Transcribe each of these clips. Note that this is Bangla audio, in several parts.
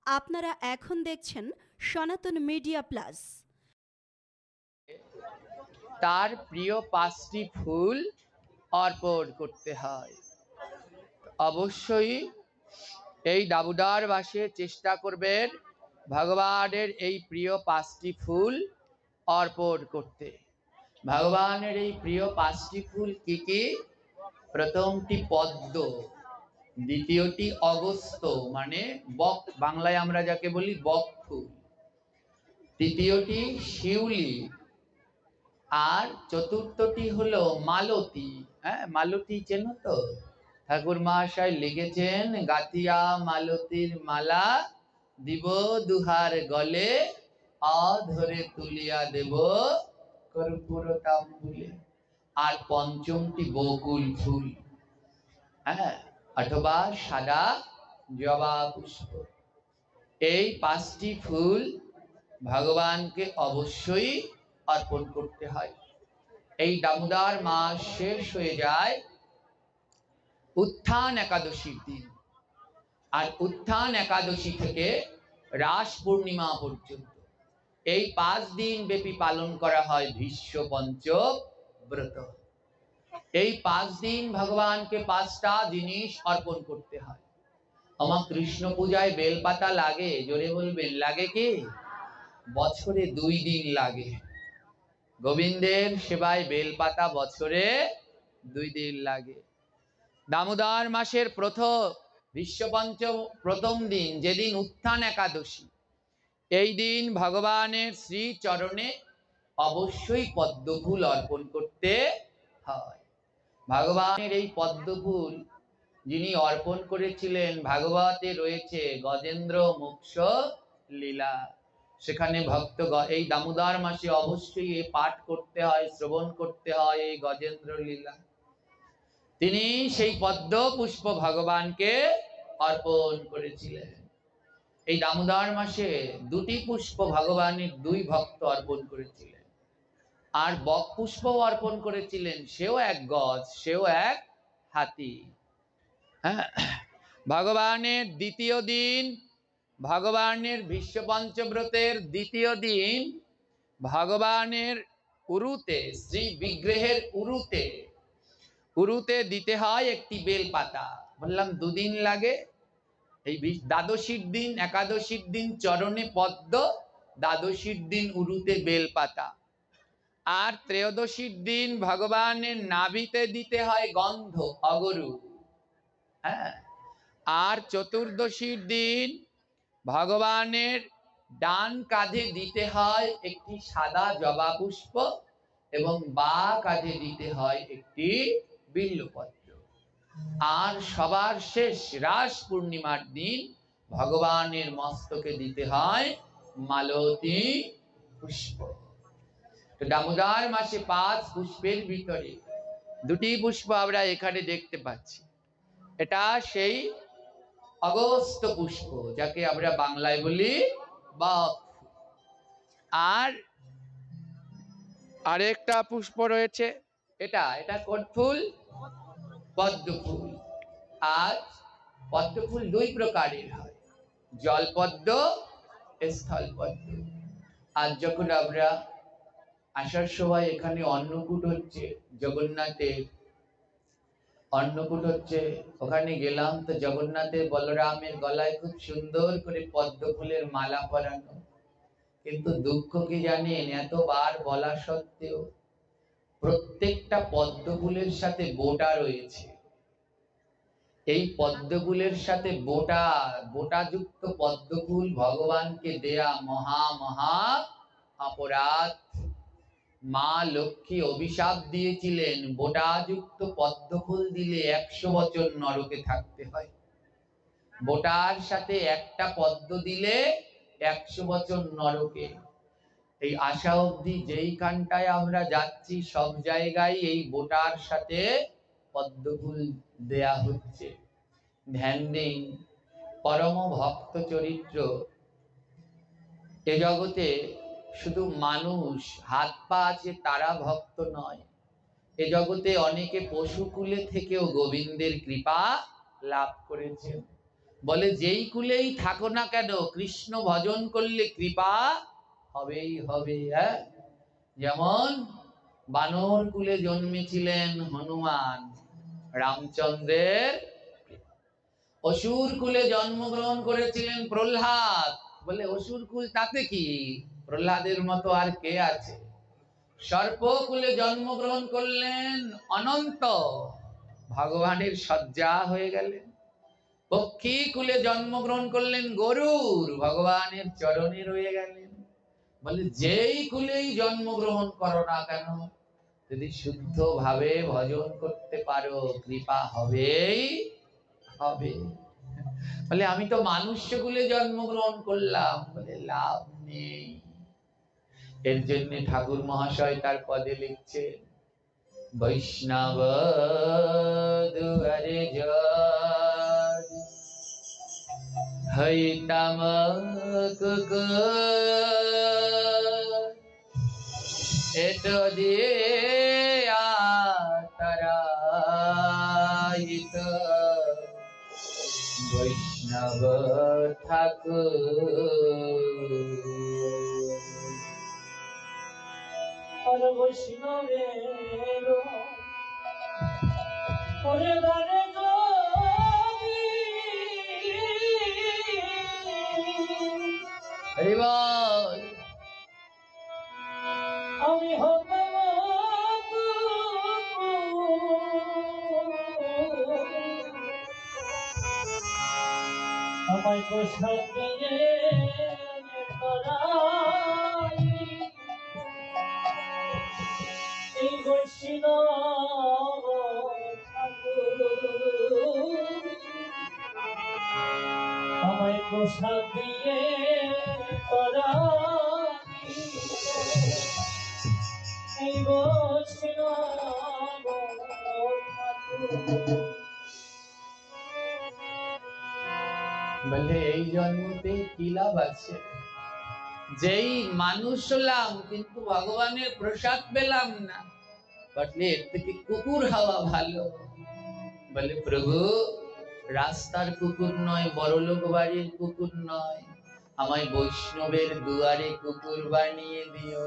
আপনারা এখন দেখছেন সনাতন মিডিয়া প্লাস। তার প্রিয় 5টি ফুল অর্পণ করতে হয়। অবশ্যই এই দামোদর মাসে চেষ্টা করবেন ভগবানের এই প্রিয় 5টি ফুল অর্পণ করতে। ভগবানের এই প্রিয় 5টি ফুল কি কি? প্রথমটি পদ্ম, দ্বিতীয়টি অগস্ত্য মানে বক, বাংলায় আমরা যাকে বলি বক ফুল, তৃতীয়টি শিউলি, আর চতুর্থটি হলো মালতী। হ্যাঁ, মালতী চেনো তো? ঠাকুর মহাশয় লিখেছেন, গাথিয়া মালতীর মালা দিব দুহার গলে, অধরে তুলিয়া দেব কর্পূর তাম্বুলে। আর পঞ্চমটি বকুল ফুল, হ্যাঁ, অথবা সাদা জবা পুষ্প। এই 5টি ফুল ভগবানকে অবশ্যই অর্পণ করতে হয়। এই দামোদর মাস শেষ হয়ে যায় উত্থান একাদশীর দিন, আর উত্থান একাদশী থেকে রাস পূর্ণিমা পর্যন্ত এই 5 দিন ব্যাপী পালন করা হয় ভীষ্ম পঞ্চক ব্রত। এই 5 দিন ভগবানকে 5টা জিনিস অর্পণ করতে হয়। আমার কৃষ্ণ পূজায় বেলপাতা লাগে, জোরে বলবেন লাগে কি? বছরে 2 দিন লাগে। গোবিন্দের সেবায় বেলপাতা বছরে 2 দিন লাগে। দামোদর মাসের প্রথম দিন, যেদিন উত্থান একাদশী, এই দিন ভগবানের শ্রী চরণে অবশ্যই পদ্মফুল অর্পণ করতে হয়। ভগবানের এই পদ্মফুল যিনি অর্পণ করেছিলেন, ভাগবতে রয়েছে গজেন্দ্র মোক্ষ লীলা। সেখানে ভক্ত এই দামোদর মাসে অবশ্যই পাঠ করতে হয়, শ্রবণ করতে হয় এই গজেন্দ্র লীলা। তিনি সেই পদ্ম পুষ্প ভগবানকে অর্পণ করেছিলেন। এই দামোদর মাসে 2টি পুষ্প ভগবানের 2 ভক্ত অর্পণ করেছিলেন, আর বক পুষ্প অর্পণ করেছিলেন, সেও 1 গজ, সেও 1 হাতি। হ্যাঁ, ভগবানের দ্বিতীয় দিন, ভগবানের ভীষ্ম পঞ্চব্রতের দ্বিতীয় দিন, ভগবানের উরুতে, শ্রী বিগ্রহের উরুতে দিতে হয় একটি বেলপাতা। বললাম 2 দিন লাগে। এই দ্বাদশীর দিন, একাদশীর দিন চরণে পদ্ম, দ্বাদশীর দিন উরুতে বেলপাতা, আর ত্রয়োদশীর দিন ভগবানের নাভিতে দিতে হয় গন্ধ, অগরু। হ্যাঁ, আর চতুর্দশীর দিন ভগবানের ডান কাঁধে দিতে হয় একটি সাদা জবা পুষ্প, এবং বাঁ কাঁধে দিতে হয় একটি বিল্বপত্র। আর সবার শেষ রাস পূর্ণিমার দিন ভগবানের মস্তকে দিতে হয় মালতী পুষ্প। তো দামোদর মাসে 5 পুষ্পের ভিতরে 2টি পুষ্প আমরা এখানে দেখতে পাচ্ছি। এটা সেই অগস্ত্য পুষ্প, যাকে আমরা বাংলায় বলি বক। আর আরেকটা পুষ্প রয়েছে, এটা কোন ফুল? পদ্ম ফুল। আর পদ্ম ফুল 2 প্রকারের হয়, জলপদ্ম, স্থলপদ্ম। আর যখন আমরা আসার সময় এখানে অন্নকূট হচ্ছে, জগন্নাথের অন্নকূট হচ্ছে, ওখানে গেলাম, তো জগন্নাথের বলরামের গলায় খুব সুন্দর করে পদ্ম ফুলের মালা পরানো। কিন্তু দুঃখ কি জানেন, এতবার বলা সত্ত্বেও প্রত্যেকটা পদ্ম ফুলের সাথে বোটা রয়েছে। এই পদ্মফুলের সাথে বোটাযুক্ত পদ্মফুল ভগবানকে দেয়া মহা মহা অপরাধ। মা লক্ষ্মী অভিশাপ দিয়েছিলেন, বোটাযুক্ত পদ্মফুল দিলে 100 বছর নরকে থাকতে হয়। বোটার সাথে একটা পদ্ম দিলে 100 বছর নরকে। এই আশা অবধি যেইখানটায় আমরা যাচ্ছি সব জায়গায় এই বোটার সাথে পদ্মফুল দেয়া হচ্ছে। ধ্যান দিন, পরম ভক্ত চরিত্র। এ জগতে শুধু মানুষ হাত পা আছে তারা ভক্ত নয়, এ জগতে অনেকে পশুকুলে থেকেও গোবিন্দের কৃপা লাভ করেছেন। বলে যেই কুলেই থাকো না কেন কৃষ্ণ ভজন করলে কৃপা হবেই হবে। হ্যাঁ, যেমন বানর কুলে জন্মেছিলেন হনুমান, রামচন্দ্রের। অসুর কুলে জন্মগ্রহণ করেছিলেন প্রহ্লাদ, বলে অসুর কুল তাতে কি, প্রহ্লাদের মতো আর কে আছে। সর্প কুলে জন্মগ্রহণ করলেন অনন্ত, ভগবানের শয্যা হয়ে গেলেন। পক্ষী কুলে জন্মগ্রহণ করলেন গরুর, ভগবানের চরণে রয়ে গেলেন। বলে যেই কুলেই জন্মগ্রহণ করো না কেন, যদি শুদ্ধ ভাবে ভজন করতে পারো কৃপা হবেই হবে। বলে আমি তো মানুষ কুলে জন্মগ্রহণ করলাম, বলে লাভ নেই। এর জন্য ঠাকুর মহাশয় তার পদে লিখছেন, বৈষ্ণব দুয়ারে জয় হইতাম এটো দিয়ে তারাইত বৈষ্ণব ঠাকুর। বৈষ্ণবের পরিবারে আমি হতাম আমায় প্রসাদ দিয়ে করাই এই বৈষ্ণব ঠাকুর আমায় প্রসাদ দিয়ে করাই এই বৈষ্ণব ঠাকুর। বলে এই জন্মতে কি লাভ আছে, যেই মানুষ হলাম কিন্তু ভগবানের প্রসাদ পেলাম না, বলে এর থেকে কুকুর হওয়া ভালো। বলে প্রভু রাস্তার কুকুর নয়, বড়লোক বাড়ির কুকুর নয়, আমায় বৈষ্ণবের দুয়ারে কুকুর বানিয়ে দিও।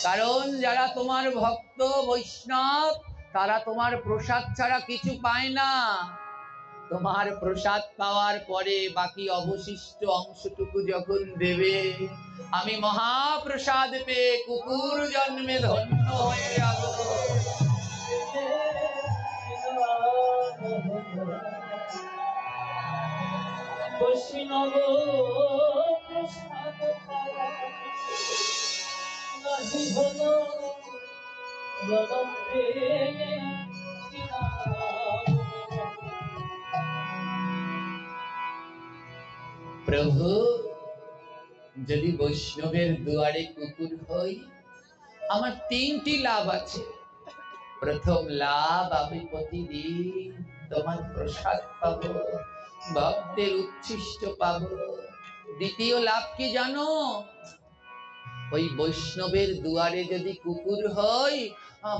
কারণ যারা তোমার ভক্ত বৈষ্ণব তারা তোমার প্রসাদ ছাড়া কিছু পায় না। তোমার প্রসাদ পাওয়ার পরে বাকি অবশিষ্ট অংশটুকু যখন দেবে, আমি মহাপ্রসাদ পেয়ে কুকুর জন্মে ধন্য হয়ে যাব। বৈষ্ণব প্রসাদ নাহি হলো জনম পেলে প্রভু যদি বৈষ্ণবের দুয়ারে কুকুর হই, আমার তিনটি লাভ আছে। প্রথম লাভ, আমি প্রতিদিন তোমার প্রসাদ পাবো, ভক্তের উচ্ছিষ্ট পাবো। দ্বিতীয় লাভ কি জানো, ওই বৈষ্ণবের দুয়ারে যদি কুকুর হই,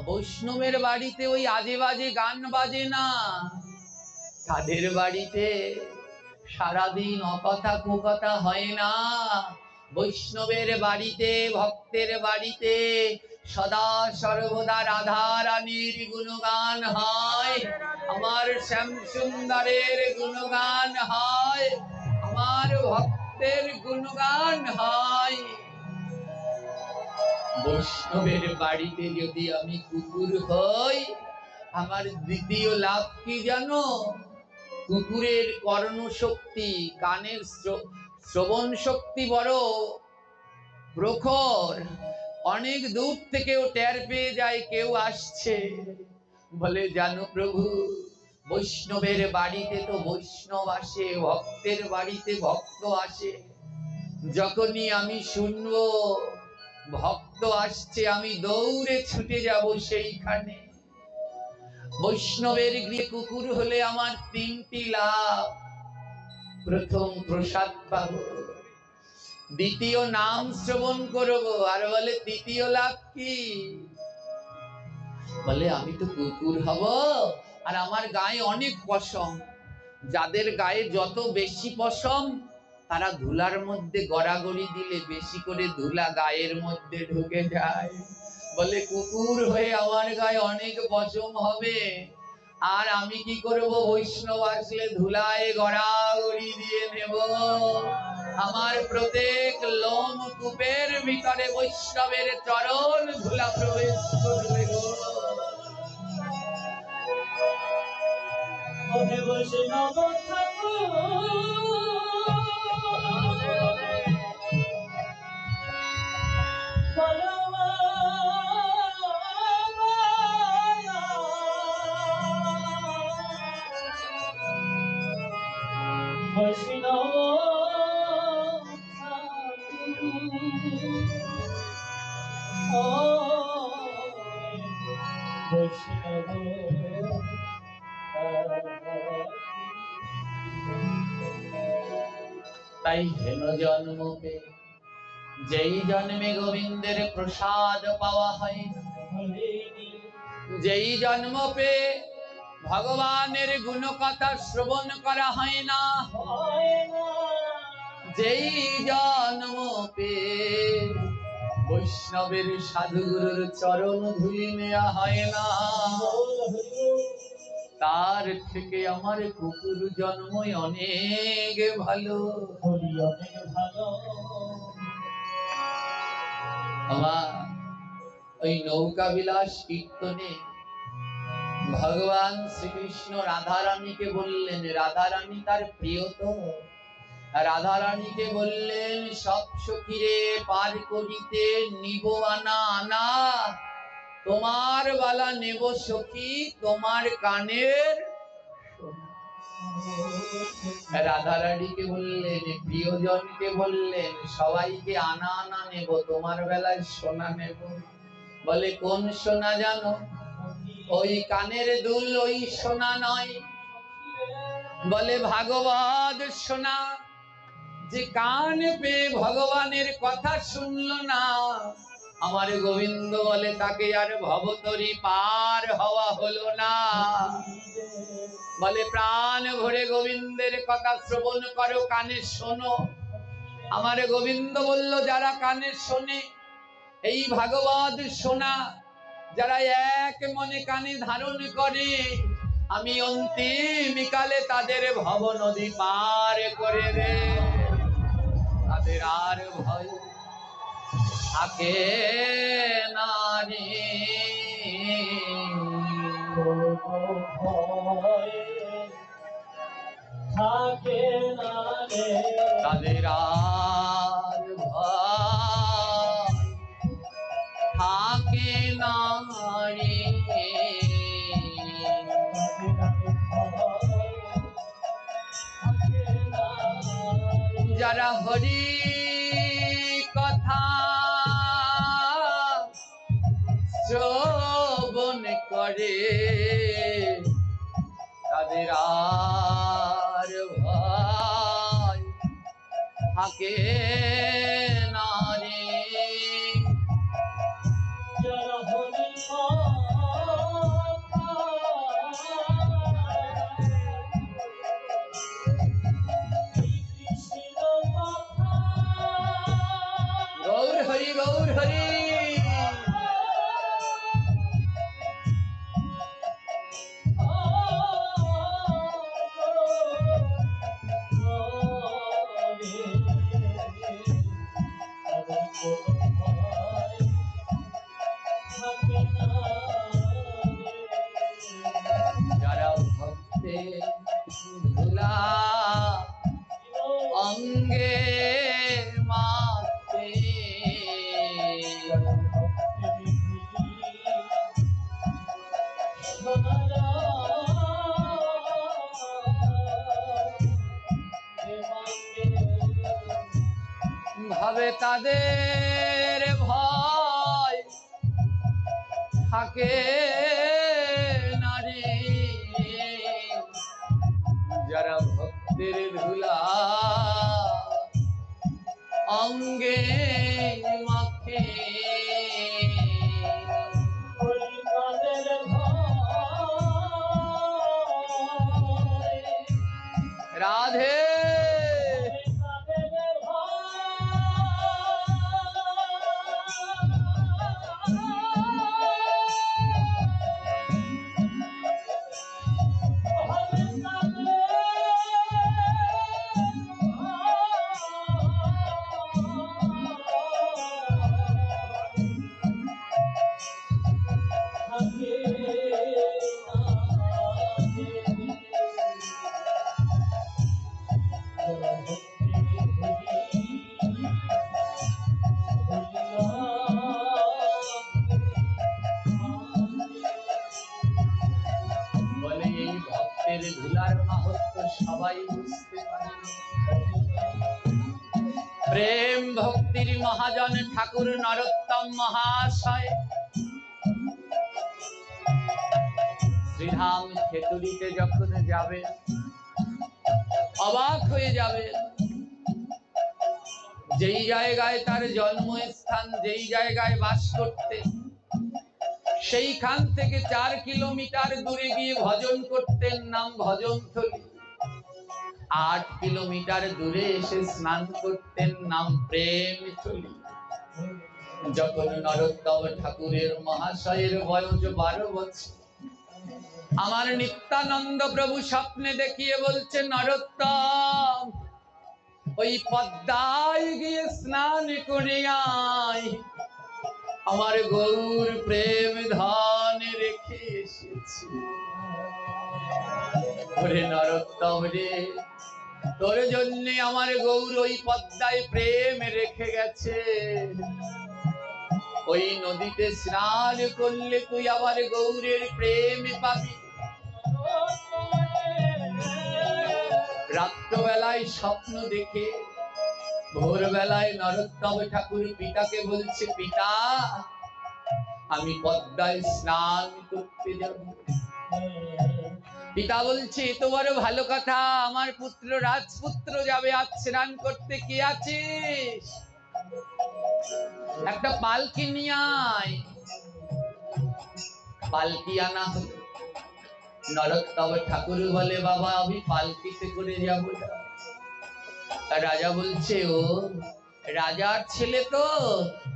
বৈষ্ণবের বাড়িতে ওই আজে বাজে গান বাজে না, তাদের বাড়িতে সারাদিন অকথা কুকথা হয় না। বৈষ্ণবের বাড়িতে ভক্তের বাড়িতে সদা সর্বদা রাধা রানীর গুণগান হয়, আমার শ্যাম সুন্দরের গুণগান হয়, আমার ভক্তের গুণগান হয়। বৈষ্ণবের বাড়িতে যদি আমি কুকুর হই, আমার দ্বিতীয় লাভ কি জানো, কুকুরের কর্ণ শক্তি, কানের শ্রবণ শক্তি বড় প্রখর, অনেক দূর থেকেও টের পেয়ে যায় কেউ আসছে। বলে জানো প্রভু বৈষ্ণবের বাড়িতে তো বৈষ্ণব আসে, ভক্তের বাড়িতে ভক্ত আসে। যখনই আমি শুনবো ভক্ত আসছে, আমি দৌড়ে ছুটে যাব সেইখানে। বৈষ্ণবের গৃহে কুকুর হলে আমার তিনটি লাভ, প্রথম প্রসাদ পাবো, দ্বিতীয় নাম শ্রবণ করব, আর বলে তৃতীয় লাভ কি, বলে আমি তো কুকুর হব আর আমার গায়ে অনেক পশম, যাদের গায়ে যত বেশি পশম তারা ধুলার মধ্যে গড়াগড়ি দিলে বেশি করে ধুলা গায়ের মধ্যে ঢুকে যায়। বলে কুকুর হয়ে আমার গায়ে অনেক পশম হবে, আর আমি কি করব? বৈষ্ণব আসলে ধুলায় গড়াগড়ি দিয়ে নেব। আমার প্রত্যেক লোম কূপের ভিতরে বৈষ্ণবের চরণ ধুলা প্রবেশ করবে গো। ওহে বৈষ্ণব বৈষ্ণব তাই হেন জন্ম পে যেই জন্মে গোবিন্দের প্রসাদ পাওয়া হয় না, যেই জন্ম পে ভগবানের গুণকথা শ্রবণ করা হয় না, যেই জন্ম পে বৈষ্ণবের সাধুগুরুর চরণ ধুলি নেওয়া হয় না, তার থেকে আমার কুকুর জন্মই অনেক ভালো। আমার ওই নৌকা বিলাস কীর্তনে ভগবান শ্রীকৃষ্ণ রাধারানীকে বললেন, রাধারানী তার প্রিয়তম, রাধারানীকে বললেন সব সখীরে পার করিতে নিব আনা আনা, তোমার বালা নেব সখী তোমার কানের। রাধারানীকে বললেন, প্রিয়জনকে বললেন সবাইকে আনা আনা নেব, তোমার বেলায় সোনা নেব। বলে কোন সোনা জানো? ওই কানের দুল, ওই সোনা নয়। বলে ভাগবত সোনা। যে কান পেয়ে ভগবানের কথা শুনলো না, আমার গোবিন্দ বলে তাকে আর ভবতরী পার হওয়া হলো না। বলে প্রাণ ভরে গোবিন্দের কথা শ্রবণ করো, কানে শোনো। আমার গোবিন্দ বলল যারা কানে শোনে এই ভাগবত শোনা, যারা এক মনে কানে ধারণ করে, আমি অন্তিম কালে তাদের ভব নদী পার করে দে। তাদের আর ভয় থাকে না রে, থাকে না রে, তাদের আর ভয় থাকে না রে। যারা হরি কথা শ্রবণ করে তাদের আর ভয় থাকে না রে। যারা হরি গৌর হরি গৌর হরি। যারা ভক্তে ধুলা অঙ্গে মাতে, ভাবে তাদের ভয় থাকে নারী। যারা ভক্তের ধুলা অঙ্গে মাখে, প্রেম ভক্তির মহাজন ঠাকুর নরোত্তম মহাশয় শ্রীধাম খেতুরিতে যখন যাবে অবাক হয়ে যাবে। যেই জায়গায় তার জন্মস্থান, যেই জায়গায় বাস করতে, সেইখান থেকে 4 কিলোমিটার দূরে গিয়ে ভজন করতেন, নাম ভজনথলী। 8 কিলোমিটার দূরে এসে স্নান করতেন, নাম প্রেমথলী। যখন নরোত্তম ঠাকুরের মহাশয়ের বয়স 12 বছর, আমার নিত্যানন্দ প্রভু স্বপ্নে দেখিয়ে বলছে, নরোত্তম ওই পদ্মায় গিয়ে স্নান করে আয়, আমার গৌর প্রেম ধন রেখে এসেছি। ওরে নরোত্তম রে, তোর জন্য আমার গৌর ওই পদ্মায় প্রেম রেখে গেছে। ওই নদীতে স্নান করলে তুই আমার গৌরের প্রেম পাবি। রাত্রবেলায় স্বপ্ন দেখে ভোরবেলায় নরোত্তম ঠাকুর পিতাকে বলছে, পিতা আমি পদ্মায় স্নান করতে যাব। পিতা বলছে, এ তো বড় ভালো কথা, আমার পুত্র রাজপুত্র যাবে আজ স্নান করতে, কে আছিস? একটা পালকি নিয়ে আয়। পালকি আনা হলো। নরোত্তম ঠাকুর বলে, বাবা আমি পালকিতে করে যাব না। রাজা বলছে, ও রাজার ছেলে তো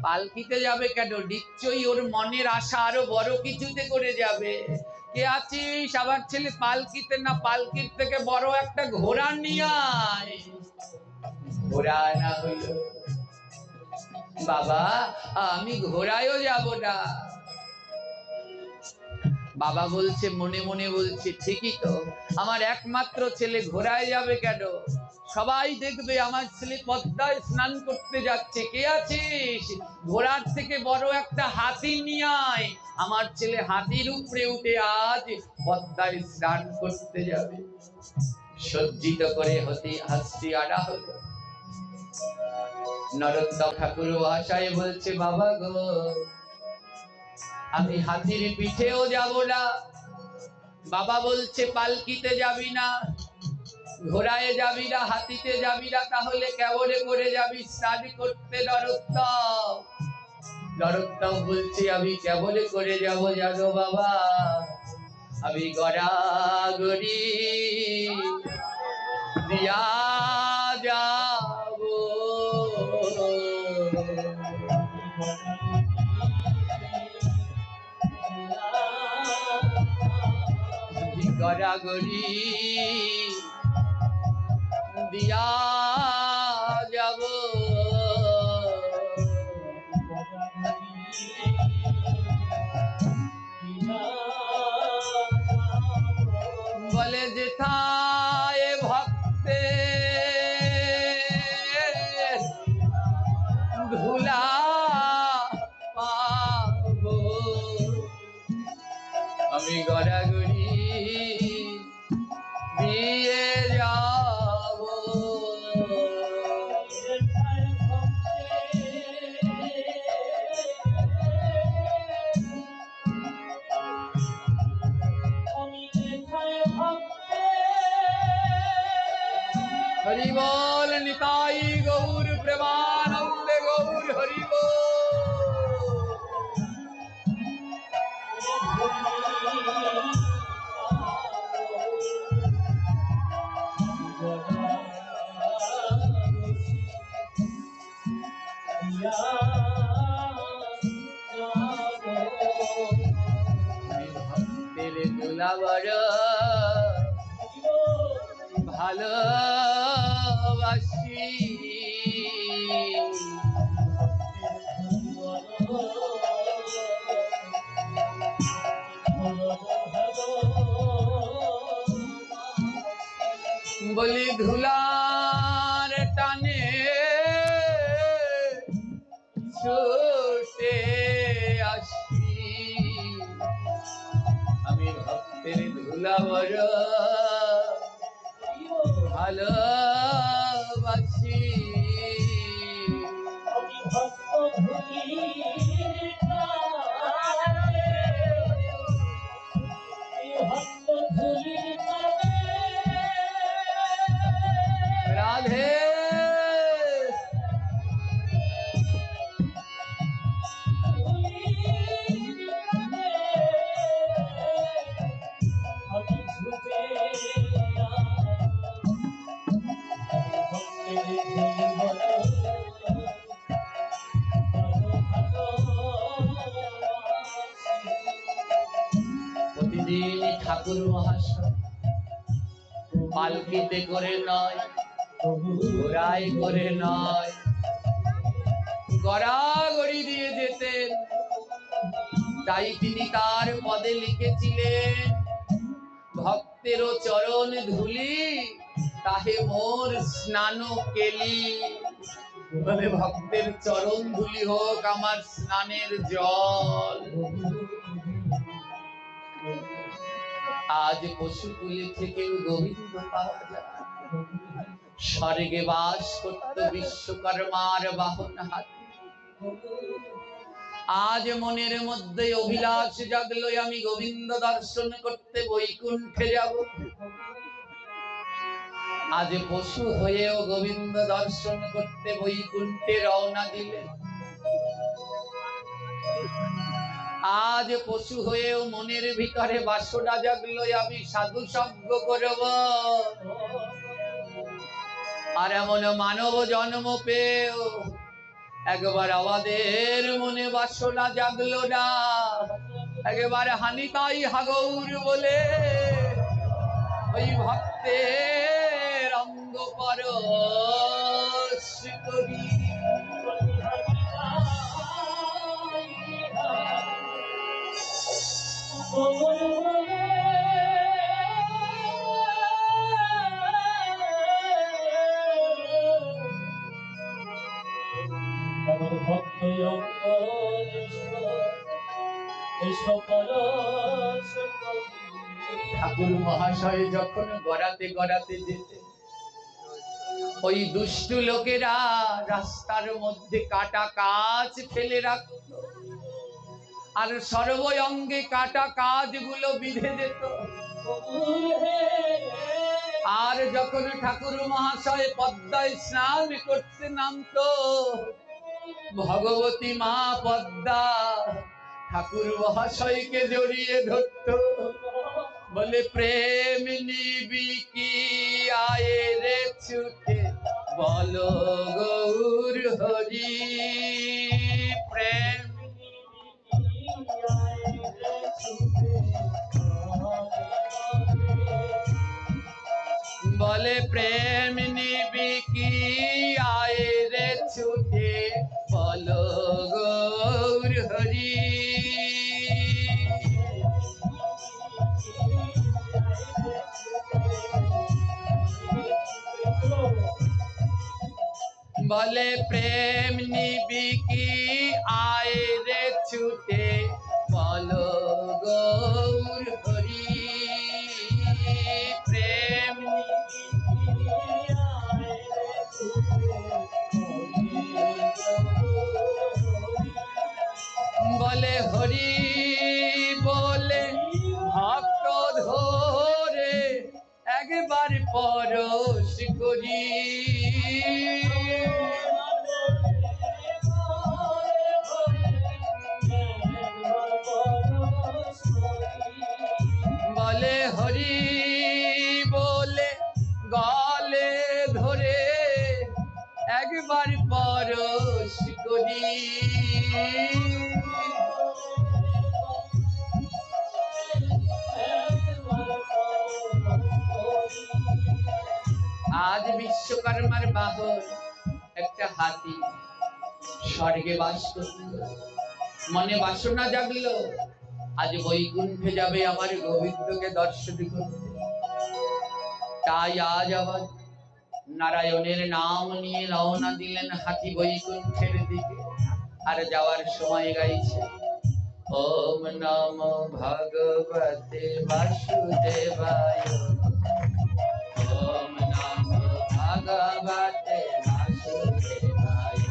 পালকিতে যাবে কেন? নিশ্চয়ই ওর মনের আশা আরো বড় কিছুতে করে যাবে। কে আছিস? আমার ছেলে পালকিতে না, পালকির থেকে বড় একটা ঘোড়া নিয়ে আয়। ঘোড়া আনা হইল। বাবা আমি ঘোড়ায়ও যাব না। বাবা বলছে, মনে মনে বলছে, ঠিকই তো, আমার একমাত্র ছেলে ঘোড়ায় যাবে কেন? সবাই দেখবে আমার ছেলে পদ্মায় স্নান করতে যাচ্ছে। কে আছিস? ঘোড়ার থেকে বড় একটা হাতি নিয়ে আয়। আমার ছেলে হাতির উপরে উঠে আজ পদ্মায় স্নান করতে যাবে। সজ্জিত করে হাতি আনা হলো। নরোত্তম ঠাকুর ভাষায় বলছে, বাবা গো আমি হাতির পিঠেও যাব না। বাবা বলছে, পালকিতে যাবি না, ঘোড়ায় যাবি না, হাতিতে যাবি না, তাহলে কেমনে করে যাবি স্নান করতে? নরোত্তম নরোত্তম বলছে, আমি কেমনে করে যাব জানো বাবা? আমি গড়াগড়ি দিয়া যাব। গড়াগড়ি দিয়া যাব। বলে যেথায় ভক্তে ধুলা পাবো, আমি গড়াগড়ি দিয়ে যাব। হরি বল নিতাই গৌর প্রেমানন্দে গৌর হরি বল। ভক্তের দোলা বড় ভালোবাসি, বলি ধুলার টানে ছুটে আসি, আমি ভক্তের ধুলা বড় ভালোবাসি। ধুলির তারে ভক্ত ধুলির তারে রাধে আমি ছুটে প্রতিদিন ঠাকুর মহাশয় পালকিতে করে নয়, ঘোড়ায় করে নয়, গড়াগড়ি দিয়ে যেতেন। তাই তিনি তার পদে লিখেছিলেন, ভক্তেরও চরণ ধুলি তাহে মোর স্নান কেলি। বলে ভক্তের চরণ ধুলি হোক আমার স্নানের জল। আজ পশুকুলে থেকেও গোবিন্দ পাওয়া যায়। স্বর্গে বাস করত বিশ্বকর্মার বাহন হাতি। আজ মনের মধ্যে অভিলাষ জাগলো, আমি গোবিন্দ দর্শন করতে বৈকুণ্ঠে যাব। আজ পশু হয়েও গোবিন্দ দর্শন করতে বৈকুণ্ঠে রওনা দিলেন। আজ পশু হয়েও মনের ভিতরে বাসনা জাগলো, আমি সাধু সঙ্গ করব। আর এমন মানব জন্ম পেয়েও একবার আমাদের মনে বাসনা জাগলো না। একবার হানিতাই হাগৌর বলে ওই ভক্তের অঙ্গ পরশ করি। ভক্ত ঠাকুর মহাশয় যখন গড়াতে গড়াতে যেতেন, ওই দুষ্টু লোকেরা রাস্তার মধ্যে কাটা কাজ ফেলে রাখত, আর সর্বঙ্গে কাটা কাজগুলো বিঁধে যেত। আর যখন ঠাকুর মহাশয় পদ্মায় স্নান করতে নামতো, ভগবতী মা পদ্মা ঠাকুর মহাশয়কে জড়িয়ে ধরত, বলে প্রেম নিবি কি আয়ে রে ছুটে বলো গৌর হরি। প্রেম বলে প্রেম নিবি কি আয়ে রে ছুটে বলো গৌর হরি। বলে প্রেম নিবি কি আয়ে রে ছুটে বলো গৌর হরি। প্রেম বলে হরি বলে ভক্ত ধরে একবার পরশ করি। বলে হরি বলে গলে ধরে একবার পরশ করি। আজ বিশ্বকর্মার বাহন একটা হাতি স্বর্গে বাস করত, মনে বাসনা জাগলো আজ বৈকুণ্ঠে যাবে আমার গোবিন্দকে দর্শন করতে। তাই আজ আবার নারায়ণের নাম নিয়ে রওনা দিলেন হাতি বৈকুণ্ঠের দিকে। আর যাওয়ার সময় গাইছে, ওম নমো ভগবতে বাসুদেবায়, ওম নমো ভগবতে বাসুদেবায়।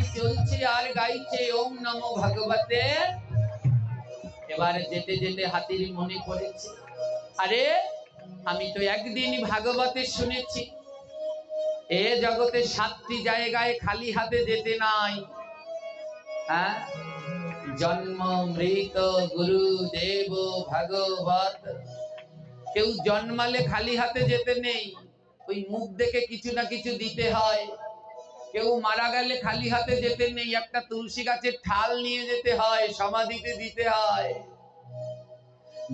গাড়ি চলছে আর গাইছে ওম নমো ভগবতে। এবার যেতে যেতে হাতির মনে পড়েছে, আরে আমি তো একদিন ভাগবতে শুনেছি এ জগতে 7টি জায়গায় খালি হাতে যেতে নাই। হ্যাঁ, জন্ম, মৃত, গুরু, দেব, ভাগবত। কেউ জন্মালে খালি হাতে যেতে নেই, ওই মুখ দেখে কিছু না কিছু দিতে হয়। কেউ মারা গেলে খালি হাতে যেতে নেই, একটা তুলসী গাছের ঠাল নিয়ে যেতে হয়, সমাধিতে দিতে হয়।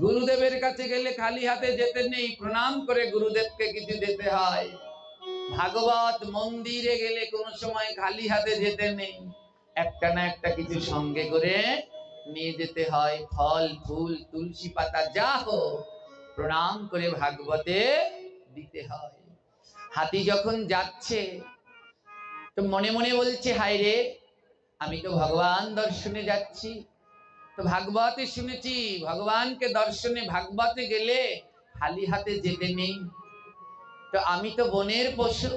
গুরুদেবের কাছে গেলে খালি হাতে যেতে নেই, প্রণাম করে গুরুদেবকে কিছু দিতে হয়। ভাগবত মন্দিরে গেলে কোনো সময় খালি হাতে যেতে নেই, একটা না একটা কিছু সঙ্গে করে নিয়ে যেতে হয়, ফল ফুল তুলসী পাতা যা হোক প্রণাম করে ভাগবতে দিতে হয়। হাতি যখন যাচ্ছে তো মনে মনে বলছে, হায় রে আমি তো ভগবান দর্শনে যাচ্ছি, তো ভাগবতে শুনেছি ভগবানকে দর্শনে ভাগবতে গেলে খালি হাতে যেতে নেই, তো আমি তো বনের পশু,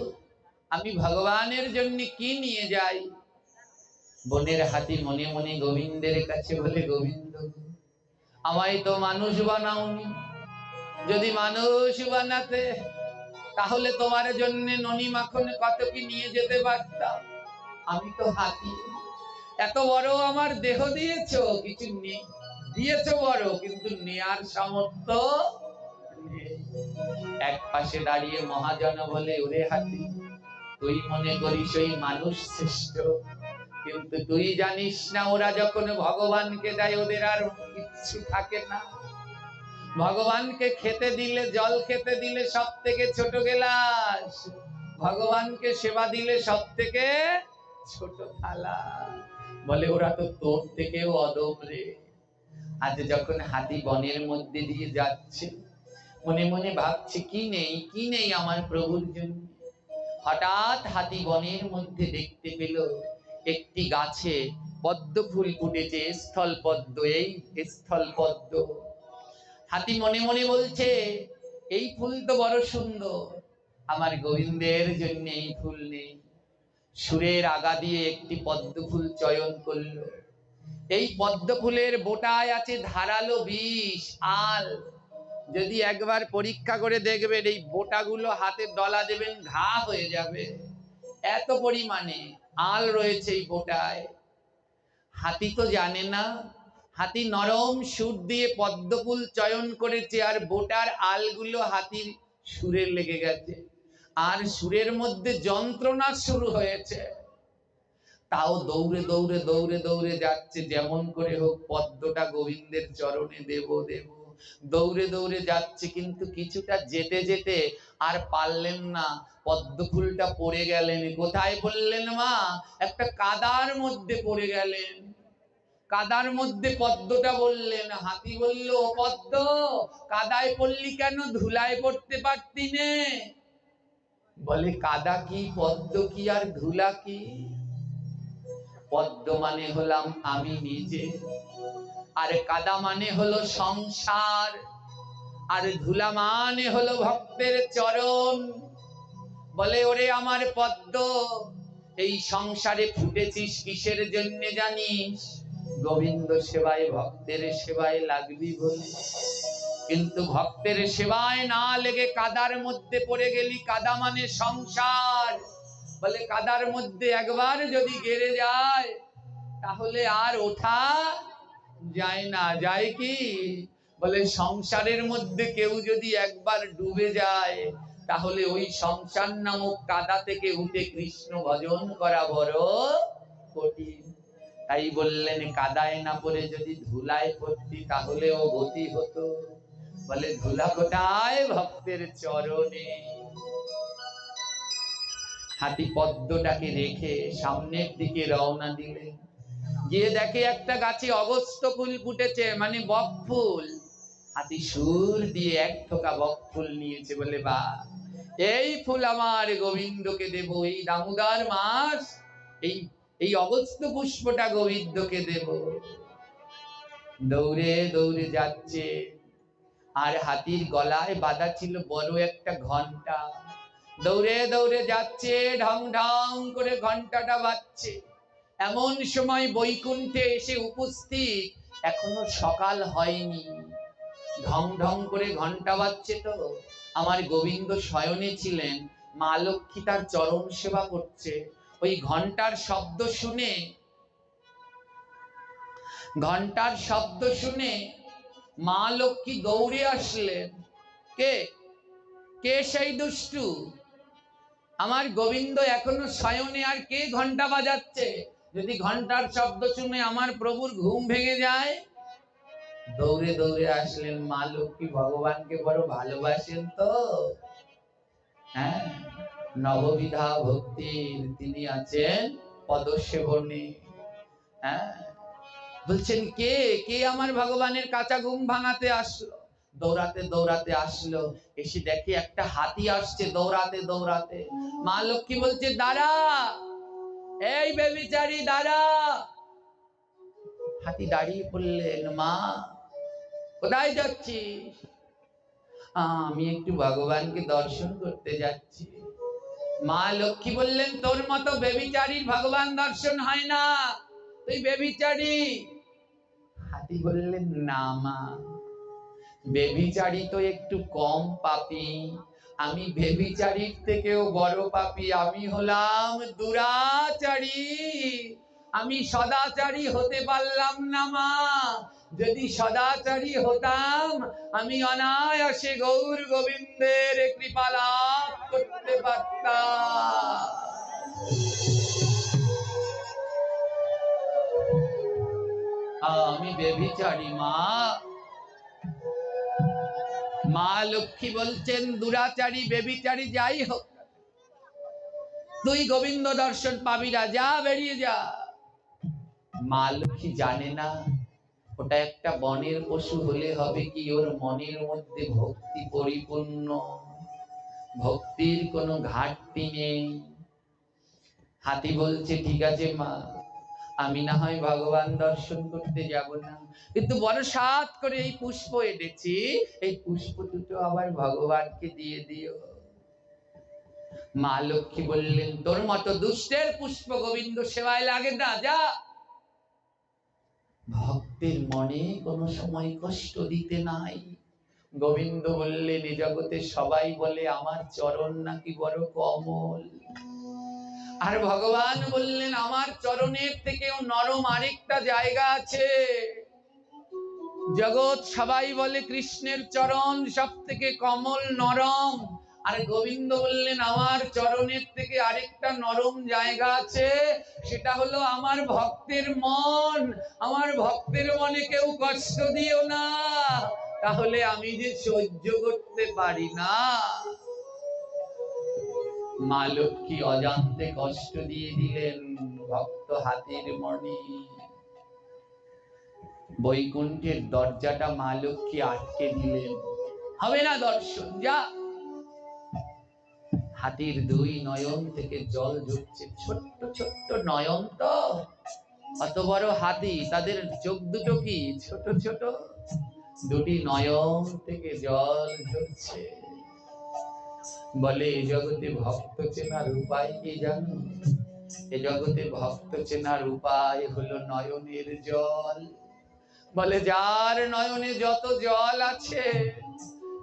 আমি ভগবানের জন্য কি নিয়ে যাই। বনের হাতি মনে মনে গোবিন্দের কাছে বলে, গোবিন্দ আমায় তো মানুষ বানাওনি, যদি মানুষ বানাতে তাহলে তোমার জন্য ননি মাখন কত কি নিয়ে যেতে পারতাম, আমি তো হাতি, এত বড় আমার দেহ দিয়েছো, কিছু নেই দিয়েছো বড়, কিন্তু নেয়ার সামর্থ্য নেই। এক পাশে দাঁড়িয়ে মহাজন বলে, ওরে হাতি তুই মনে করিস ওই মানুষ শ্রেষ্ঠ, কিন্তু তুই জানিস না ওরা যখন ভগবানকে দেয় ওদের আর কিচ্ছু থাকে না। ভগবানকে খেতে দিলে, জল খেতে দিলে সব থেকে ছোট গেলাস, ভগবানকে সেবা দিলে সব থেকে ছোট থালা। বলে ওরা তো তোর থেকেও অদম রে। আজ যখন হাতি বনের মধ্যে দিয়ে যাচ্ছে, মনে মনে ভাবছে কি নেই আমার প্রভুর জন্য। হঠাৎ হাতি বনের মধ্যে দেখতে পেল একটি গাছে পদ্ম ফুল ফুটেছে, স্থল পদ্ম, এই স্থল পদ্ম। হাতি মনে মনে বলছে, এই ফুল তো বড় সুন্দর, আমার গোবিন্দের জন্য এই ফুল নেই। সুরের আগা দিয়ে একটি পদ্ম ফুল চয়ন করলো। এই পদ্ম ফুলের বোটায় আছে ধারালো বিষ, আল। যদি একবার পরীক্ষা করে দেখবেন, এই বোটাগুলো হাতে ডলা দেবেন ঘা হয়ে যাবে, এত পরিমাণে আল রয়েছে এই বোটায়। হাতি তো জানে না, হাতি নরম সুর দিয়ে পদ্মফুল চয়ন করেছে, আর বোটার আলগুলো হাতির সুরে লেগে গেছে, আর সুরের মধ্যে যন্ত্রণা শুরু হয়েছে। তাও দৌড়ে দৌড়ে দৌড়ে দৌড়ে যাচ্ছে, যেমন করে হোক পদ্মটা গোবিন্দের চরণে দেব দেব। দৌড়ে দৌড়ে যাচ্ছে, কিন্তু কিছুটা যেতে যেতে আর পারলেন না, পদ্ম ফুলটা পড়ে গেলেন। কোথায় পড়লেন মা? একটা কাদার মধ্যে পড়ে গেলেন। কাদার মধ্যে পদ্মটা বললেন। হাতি বলল, ও পদ্ম কাদায় পড়লি কেন, ধুলায় পড়তে পারতি নে। বলে, কাদা কি, পদ্ম কি, আর ধুলা কি? পদ্ম মানে হলাম আমি নিজে, আর কাদা মানে হলো সংসার, আর ধুলা মানে হলো ভক্তের চরণ। বলে, ওরে আমার পদ্ম, এই সংসারে ফুটেছিস কিসের জন্য জানিস? গোবিন্দ সেবায়, ভক্তের সেবায় লাগবি বলে। কিন্তু ভক্তের সেবায় না লেগে কাদার মধ্যে পড়ে গেলি, কাদা মানে সংসার। বলে, কাদার মধ্যে একবার যদি গেড়ে যায় তাহলে আর ওঠা যায় না। যায় কি? বলে, সংসারের মধ্যে কেউ যদি একবার ডুবে যায় তাহলে ওই সংসার নামক কাদা থেকে উঠে কৃষ্ণ ভজন করা বড় কঠিন। তাই বললেন, কাদায় না পড়ে যদি ধুলায় পড়তি তাহলেও গতি হতো। বলে, ধুলা কোথায়? ভক্তের চরণে। হাতি পদ্মটাকে রেখে সামনের দিকে রওনা দিলেন। গিয়ে দেখে একটা গাছে অগস্ত্য ফুল ফুটেছে, মানে বক ফুল। হাতি সুর দিয়ে এক থোকা বক ফুল নিয়েছে। বলে, বা এই ফুল আমার গোবিন্দকে দেব, এই দামোদর মাস এই এই অগস্ত্য পুষ্পটা গোবিন্দকে দেব। দৌড়ে দৌড়ে যাচ্ছে, আর হাতির গলায় বাঁধা ছিল বড় একটা ঘন্টা। দৌড়ে দৌড়ে যাচ্ছে, ঢং ঢং করে ঘন্টাটা বাজছে। এমন সময় বৈকুণ্ঠে এসে উপস্থিত, এখনো সকাল হয়নি, ঢং ঢং করে ঘন্টা বাজছে। তো আমার গোবিন্দ শয়নে ছিলেন, মা লক্ষ্মী তার চরণ সেবা করছে। ওই ঘন্টার শব্দ শুনে, ঘন্টার শব্দ শুনে মা লক্ষ্মী দৌড়ে আসলেন। কে কে সেই দুষ্টু? আমার গোবিন্দ এখনো শয়নে, আর কে ঘন্টা বাজাচ্ছে? যদি ঘন্টার শব্দ শুনে আমার প্রভুর ঘুম ভেঙে যায়। দৌড়ে দৌড়ে আসলেন। মা লক্ষ্মী ভগবানকে বড় ভালোবাসেন তো, হ্যাঁ, নববিধা ভক্তির তিনি আছেন পদসেবনে। হ্যাঁ, বলছেন কে কে আমার ভগবানের কাঁচা ঘুম ভাঙাতে আসলো? দৌড়াতে দৌড়াতে আসলো, এসে দেখে একটা হাতি আসছে দৌড়াতে দৌড়াতে। মা লক্ষ্মী বলছে দাঁড়া, এই বেবিচারি দাঁড়া। হাতি দাঁড়িয়ে পড়লেন। মা, কোথায় যাচ্ছিস? আমি একটু ভগবানকে দর্শন করতে যাচ্ছি। মা লক্ষ্মী বললেন তোর মতো বেবিচারীর ভগবান দর্শন হয় না, তুই বেবিচারী। হাতি বললেন না মা, বেবিচারী তো একটু কম পাপী, আমি বেবিচারীর থেকেও বড় পাপী। আমি হলাম দুরাচারী, আমি সদাচারী হতে পারলাম না মা। যদি সদাচারী হতাম, আমি অনায়াসে গৌর গোবিন্দের কৃপা লাভ করতে পারতাম। আমি বেবিচারী মা। মা লক্ষ্মী বলছেন দুরাচারী বেবিচারী যাই হোক, তুই গোবিন্দ দর্শন পাবি না, যা বেরিয়ে যা। মা লক্ষ্মী জানে না ওটা একটা বনের পশু হলে হবে কি, ওর মনের মধ্যে ভক্তি পরিপূর্ণ, ভক্তির কোনো ঘাটতি নেই। হাতি বলছে ঠিক আছে মা, আমি না হয় ভগবান দর্শন করতে যাব না, কিন্তু বড় সাত করে এই পুষ্প এনেছি, এই পুষ্প দুটো আবার ভগবানকে দিয়ে দিও। মা লক্ষ্মী বললেন তোর মতো দুষ্টের পুষ্প গোবিন্দ সেবায় লাগে না, যা। ভক্তের মনে কোনো সময় কষ্ট দিতে নাই। গোবিন্দ বললেন এ জগতে সবাই বলে আমার চরণ নাকি বড় কমল, আর ভগবান বললেন আমার চরণের থেকেও নরম আরেকটা জায়গা আছে। জগৎ সবাই বলে কৃষ্ণের চরণ সব থেকে কমল নরম, আর গোবিন্দ বললেন আমার চরণের থেকে আরেকটা নরম জায়গা আছে, সেটা হলো আমার ভক্তের মন। আমার ভক্তের মনে কেউ কষ্ট দিও না, তাহলে আমি যে সহ্য করতে পারি না। মা লক্ষ্মী অজান্তে কষ্ট দিয়ে দিলেন ভক্ত হাতির মনে। বৈকুণ্ঠের দরজাটা মা লক্ষ্মী আটকে দিলেন, হবে না দর্শন, যা। হাতির দুই নয়ন থেকে জল ঝরছে, ছোট্ট ছোট্ট নয়ন তো, অত বড় হাতি তাদের চোখ দুটো কি ছোট ছোট, দুটি নয়ন থেকে জল ঝরছে। বলে এ জগতে ভক্ত চেনার উপায় কি জানো? এ জগতে ভক্ত চেনার উপায় হলো নয়নের জল। বলে যার নয়নে যত জল আছে,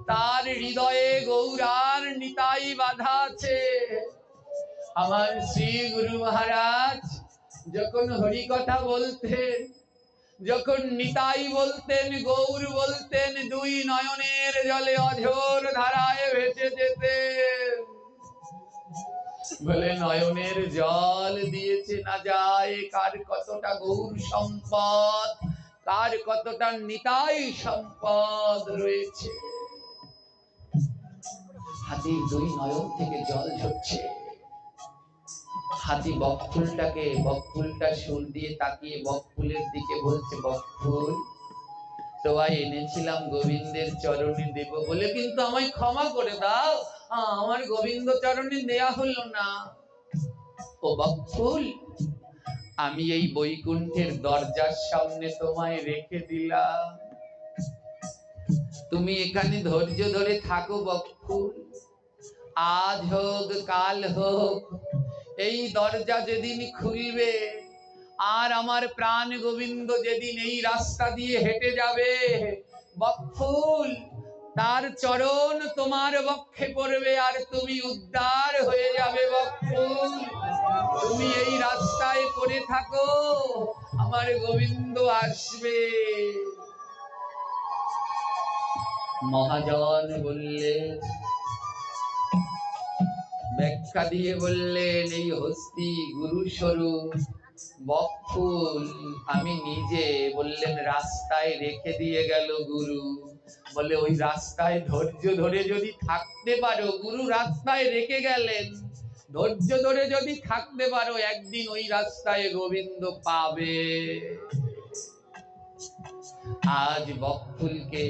তার হৃদয়ে গৌরার নিতাই বাধা আছে। আমার শ্রী গুরু মহারাজ যখন হরি কথা বলতেন, যখন নিতাই বলতেন, গৌর বলতেন, দুই নয়নের জলে অঝোর ধারায় ভেসে যেতেন। বলে নয়নের জল দিয়েছে না যায় কার কতটা গৌর সম্পদ, কার কতটা নিতাই সম্পদ রয়েছে। হাতির দুই নয়ন থেকে জল ঝরছে। হাতি বকফুলটা সুর দিয়ে তাকিয়ে বকফুলের দিকে বলছে, বকফুল তোমায় এনেছিলাম গোবিন্দের চরণে দেব বলে, কিন্তু আমায় ক্ষমা করে দাও, আমার গোবিন্দ চরণে দেয়া হলো না। ও বকফুল, আমি এই বৈকুণ্ঠের দরজার সামনে তোমায় রেখে দিলাম, তুমি এখানে ধৈর্য ধরে থাকো বকফুল। আজ হোক কাল হোক, এই দরজা যেদিন খুলবে আর আমার প্রাণ গোবিন্দ যেদিন এই রাস্তা দিয়ে হেঁটে যাবে, বকফুল তার চরণ তোমার বক্ষে পড়বে আর তুমি উদ্ধার হয়ে যাবে। বকফুল তুমি এই রাস্তায় পড়ে থাকো, আমার গোবিন্দ আসবে। মহাজন বললেন, ব্যাখ্যা দিয়ে বললেন, এই হস্তি গুরু স্বরূপ বকফুল আমি নিজে। বললেন রাস্তায় রেখে দিয়ে গেল গুরু। বলে ওই রাস্তায় ধৈর্য ধরে যদি থাকতে পারো, গুরু রাস্তায় রেখে গেলেন, ধৈর্য ধরে যদি থাকতে পারো একদিন ওই রাস্তায় গোবিন্দ পাবে। আজ বকফুলকে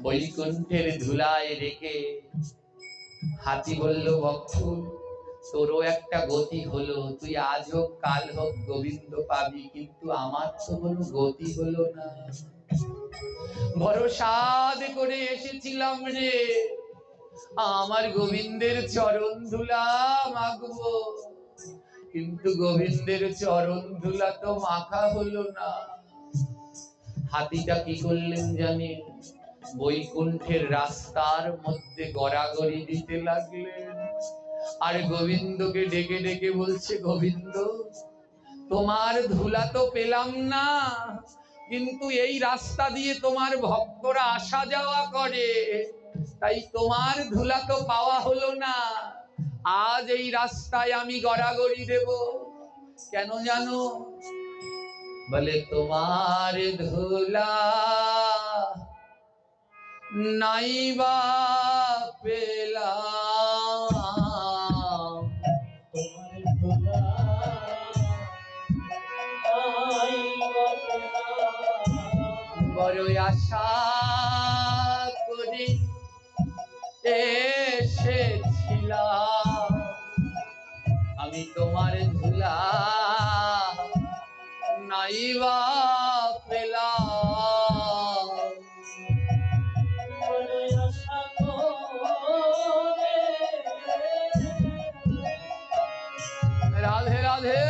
বৈকুণ্ঠের ধুলায় রেখে হাতি বলল, বকফুল তোরও একটা গতি হলো, তুই আজ হোক কাল হোক গোবিন্দ পাবি, কিন্তু আমার তো কোনো গতি হলো না। বড় সাধ করে এসেছিলাম রে, আমার গোবিন্দের চরণ ধুলা মাখবো, কিন্তু গোবিন্দের চরণ ধুলা তো মাখা হলো না। হাতিটা কি করলেন জানেন? বৈকুণ্ঠের রাস্তার মধ্যে গড়াগড়ি দিতে লাগলেন, আর গোবিন্দকে ডেকে ডেকে বলছে, গোবিন্দ তোমার ধুলা তো পেলাম না, কিন্তু এই রাস্তা দিয়ে তোমার ভক্তরা আসা যাওয়া করে, তাই তোমার ধুলা তো পাওয়া হলো না। আজ এই রাস্তায় আমি গড়াগড়ি দেব। কেন জানো? বলে তোমার ধুলা নাইবা পেলাম, বড় আশা করে এসেছিলাম, আমি তোমার ধুলা নাইবা পেলাম। রাধে রাধে।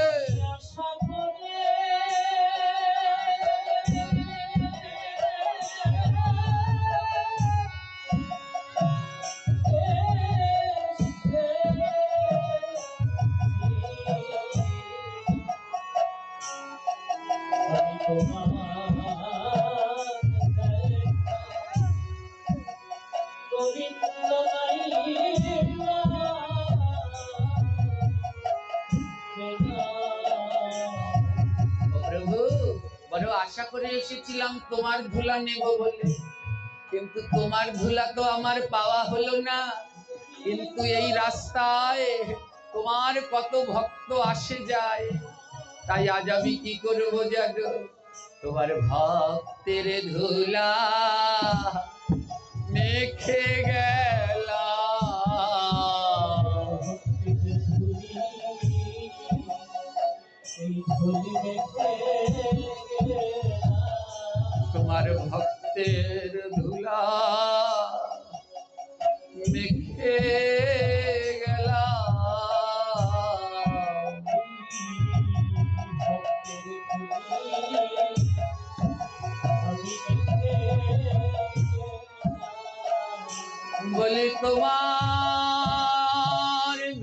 প্রভু বড় আশা করে এসেছিলাম তোমার ধুলা নেব বলে, কিন্তু তোমার ধুলা তো আমার পাওয়া হলো না। কিন্তু এই রাস্তায় তোমার কত ভক্ত আসে যায়, তাই আজ আমি কি করবো জানো? তোমার ভক্তের ধুলা মেখে গেলাম, তোমার ভক্তের ধুলা মেখে গেলাম। বলে তোমার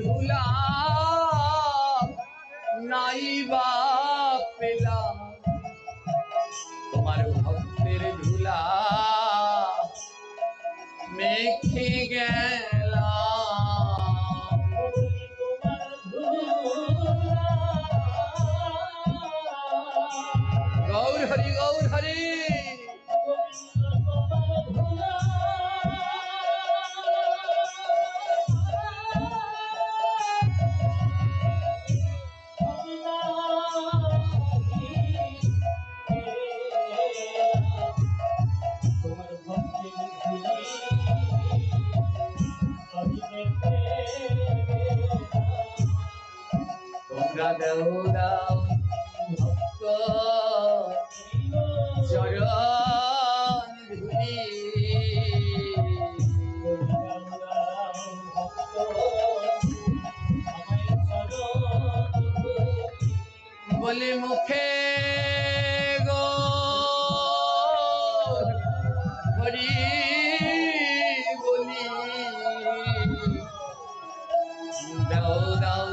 ধুলা নাইবা পেলাম, তোমার ভক্তের ধুলা মেখে গেলাম। গৌর হরি গৌর হরি। তোমরা দেও দাও ভক্ত চরণ ধুলি, বলে মুখে গো হরি বলি দাও দাও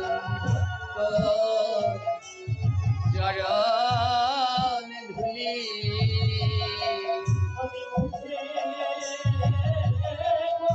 চরণ ধুলি আমি মুখে গো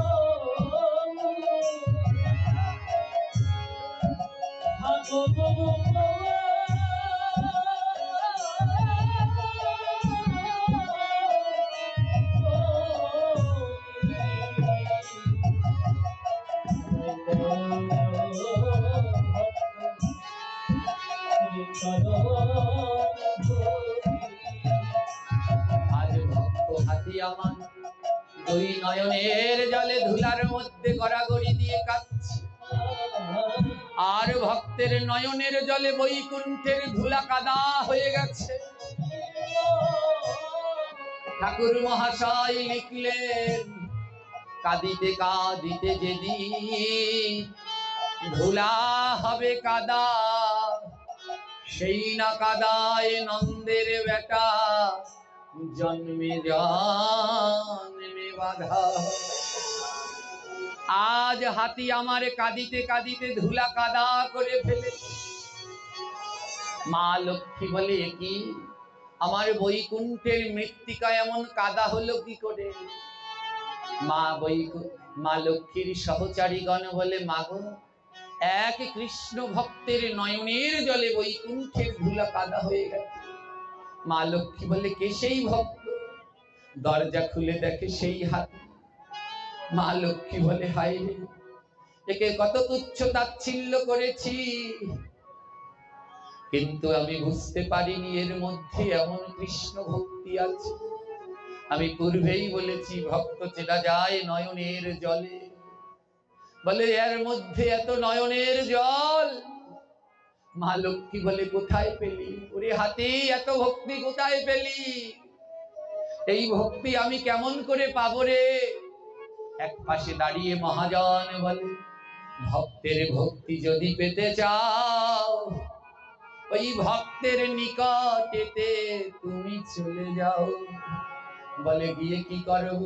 আজ ভক্ত হাতি আমার দুই নয়নের জলে ধুলার মধ্যে গড়াগড়ি দিয়ে কাঁদছে আর ভক্তের নয়নের জলে বৈকুণ্ঠের ধুলা কাদা হয়ে গেছে ঠাকুর মহাশয় লিখলেন কাঁদিতে কাঁদিতে যেদিন ধুলা হবে কাদা সেই না কাদায় নন্দের বেটা জন্মে জন্মে বাধা আজ হাতি আমার কাঁদিতে কাঁদিতে ধুলা কাদা করে ফেলে মা লক্ষ্মী বলে কি আমার বৈকুণ্ঠের মৃত্তিকা এমন কাদা হলো কি করে মা লক্ষ্মীর সহচারীগণ বলে মাগো এক কৃষ্ণ ভক্তের নয়নের জলে বৈকুণ্ঠের ধুলা কাদা হয়ে গেছে মা লক্ষ্মী বলে কে সেই ভক্ত দরজা খুলে দেখে সেই হাতি মা লক্ষ্মী বলে হায় রে একে কত তুচ্ছ তাচ্ছিল্য করেছি কিন্তু আমি বুঝতে পারিনি এর মধ্যে এমন কৃষ্ণ ভক্তি আছে আমি পূর্বেই বলেছি ভক্ত চেনা যায় নয়নের জলে বলে এর মধ্যে এত নয়নের জল মা লক্ষ্মী বলে কোথায় পেলি ওরে হাতি এত ভক্তি কোথায় পেলি এই ভক্তি আমি কেমন করে পাবো রে এক পাশে দাঁড়িয়ে মহাজন বলে ভক্তের ভক্তি যদি পেতে চাও ওই ভক্তের নিকটেতে তুমি চলে যাও বলে গিয়ে কি করব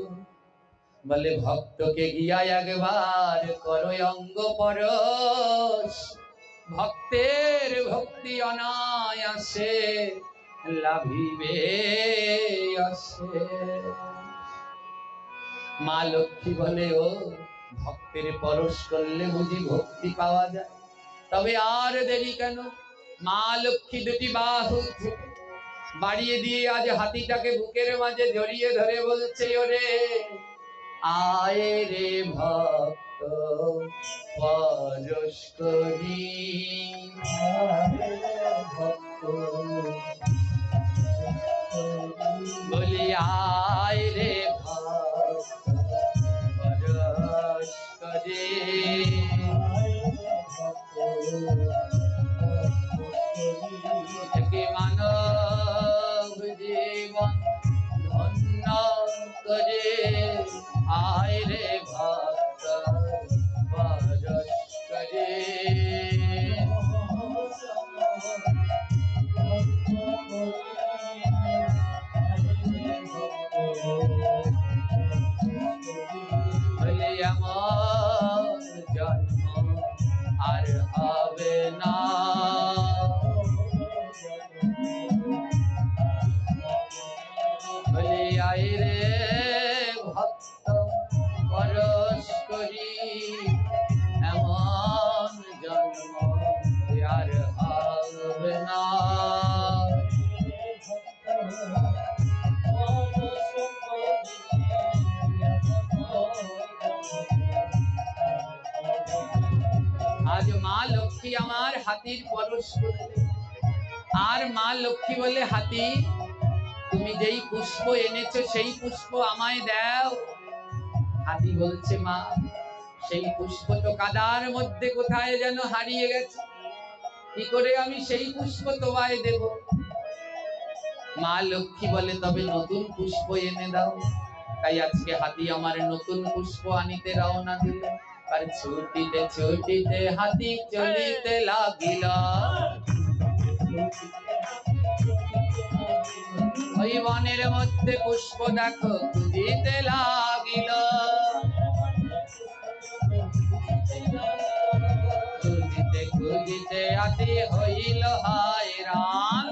বলে ভক্তকে গিয়া একবার করো অঙ্গ পরশ ভক্তের ভক্তি অনায়াসে লাভিবে আসে মা লক্ষ্মী বলে ও ভক্তের পরশ করলে বুঝি ভক্তি পাওয়া যায় তবে আর দেরি কেন মা লক্ষ্মী দুটি বাহু বাড়িয়ে দিয়ে আজ হাতিটাকে বুকের মাঝে জড়িয়ে ধরে বলছে ওরে আয় রে ভক্ত পরশ করি ভক্ত বলি আয় রে ভক্ত পরশ করি কি মানব জীবন ধন্য করে আয় রে ভক্ত পরশ করে বলে আমার জন্ম আর হবে না বলে আয় রে ভক্ত পরশ করি এমন জন্ম আর হবে না আজ মা লক্ষ্মী আমার হাতির পরশ করলে আর মা লক্ষ্মী বলে হাতি তুমি যেই পুষ্প এনেছো সেই পুষ্প আমায় দাও হাতি বলছে মা সেই পুষ্প তো কাদার মধ্যে কোথায় যেন হারিয়ে গেছে কি করে আমি সেই পুষ্প তোমায় দেব মা লক্ষ্মী বলে তবে নতুন পুষ্প এনে দাও তাই আজকে হাতি আমার নতুন পুষ্প আনিতে রওনা দিল আর ছুটিতে ছুটিতে হাতি চলিতে লাগিল ওই বনের মধ্যে পুষ্প দেখো খুঁজিতে লাগিল, খুঁজিতে খুঁজিতে হাতি হইল হয়রান,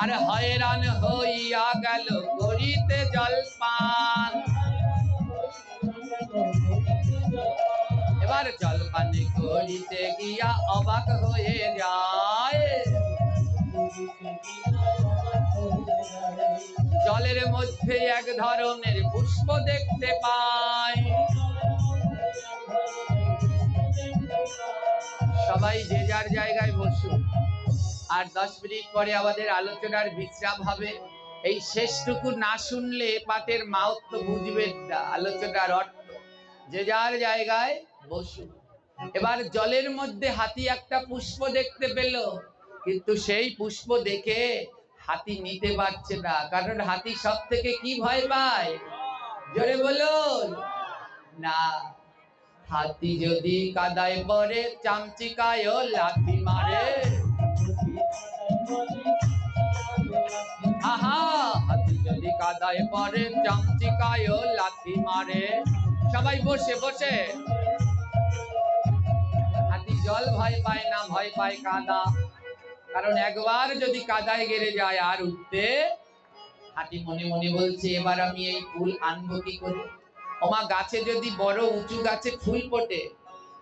আর হয়রান হইয়া গেল করিতে জলপান। এবার জলপান করিতে গিয়া অবাক হয়ে যায়, জলের মধ্যে এক ধরনের পুষ্প দেখতে পায়। সবাই যে যার জায়গায় বসুন, আর 10 মিনিট পরে আমাদের আলোচনার বিশ্রাম হবে। এই শেষটুকু না শুনলে পাঠের মাহাত্ম বুঝবেন না, আলোচনার অর্থ। যে যার জায়গায় বসুন। এবার জলের মধ্যে হাতি একটা পুষ্প দেখতে পেল, কিন্তু সেই পুষ্প দেখে হাতি নিতে পারছে না, কারণ হাতি সব থেকে কি ভয় পায়? জোরে বলুন না। হাতি যদি কাদায় পড়ে চামচিকায় লাথি মারে, আহা হাতি যদি কাদায় পড়ে চামচিকায় লাথি মারে। সবাই বসে বসে। হাতি জল ভয় পায় না, ভয় পায় কাদা, কারণ একবার যদি কাদায় গেড়ে যায় আর উঠতে। হাতি মনে মনে বলছে, এবার আমি এই ফুল আনবো কি করে? ওমা গাছে যদি বড় উঁচু গাছে ফুল ফোটে,